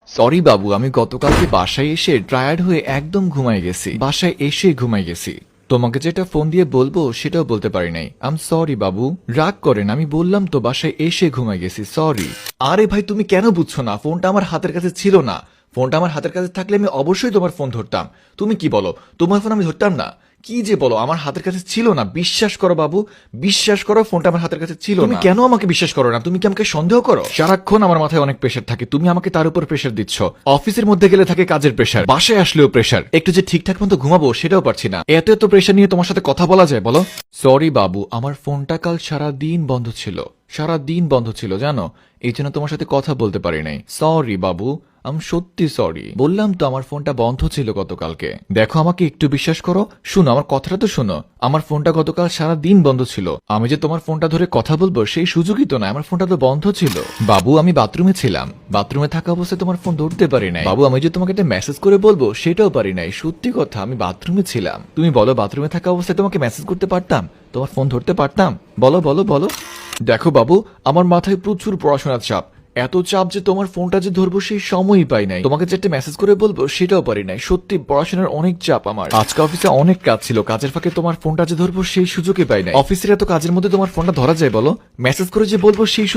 Sorry বাবু, আমি গতকালকে বাসায় এসে টায়ার্ড হয়ে একদম ঘুমাই গেছি। বাসায় এসে ঘুমাই গেছি। তোমাকে যেটা ফোন দিয়ে বলবো সেটাও বলতে পারি নাই। আম সরি বাবু, রাগ করেন, আমি বললাম তো বাসায় এসে ঘুমাই গেছি, সরি। আরে ভাই তুমি কেন বুঝছো না? ফোনটা আমার হাতের কাছে ছিল না। ফোনটা আমার হাতের কাছে থাকলে আমি অবশ্যই তোমার ফোন ধরতাম। তুমি কি বলো তোমার ফোন আমি ধরতাম না? কি যে বলো, আমার হাতের কাছে ছিল না। বিশ্বাস করো বাবু, বিশ্বাস করো, ফোনটা আমার হাতের কাছে ছিল না। তুমি কেন আমাকে বিশ্বাস করো না? তুমি কি আমাকে সন্দেহ করো? সারাক্ষণ আমার মাথায় অনেক প্রেশার থাকে, তুমি আমাকে তার উপর প্রেশার দিচ্ছ। অফিসের মধ্যে গেলে থাকে কাজের প্রেশার, বাসায় আসলেও প্রেশার। একটু যে ঠিকঠাক মতো ঘুমাবো সেটাও পারছি না। এত এত প্রেশার নিয়ে তোমার সাথে কথা বলা যায় বলো? সরি বাবু, আমার ফোনটা কাল সারা দিন বন্ধ ছিল। সারা দিন বন্ধ ছিল জানো, এই জন্য তোমার সাথে কথা বলতে পারি নাই। সরি বাবু, আমি সত্যি সরি। বললাম তো আমার ফোনটা বন্ধ ছিল গতকালকে। দেখো আমাকে একটু বিশ্বাস করো, শুনো আমার কথাটা তো শুনো। আমার ফোনটা গতকাল সারা দিন বন্ধ ছিল। আমি যে তোমার ফোনটা ধরে কথা বলবো সেই সুযোগই তো না, আমার ফোনটা তো বন্ধ ছিল। বাবু আমি বাথরুমে ছিলাম, বাথরুমে থাকা অবস্থায় তোমার ফোন ধরতে পারি নাই। বাবু আমি যে তোমাকে একটা মেসেজ করে বলবো সেটাও পারি নাই। সত্যি কথা, আমি বাথরুমে ছিলাম। তুমি বলো বাথরুমে থাকা অবস্থায় তোমাকে মেসেজ করতে পারতাম? তোমার ফোন ধরতে পারতাম? বলো বলো বলো। দেখো বাবু, আমার মাথায় প্রচুর পড়াশোনার চাপ। এত চাপ যে তোমার ফোনটা যে ধরবো সেই সময়ই পাই নাই। তোমাকে যে একটা মেসেজ করে বলবো সেটাও পারি নাই। সত্যি পড়াশোনার অনেক চাপ আমার। আজকে অফিসে অনেক কাজ ছিল, কাজের ফাঁকে তোমার ফোনটা যে ধরবো সেই সুযোগই পাই নাই। অফিসের এত কাজের মধ্যে তোমার ফোনটা ধরা যায় বলো? মেসেজ করে যে বলবো সেই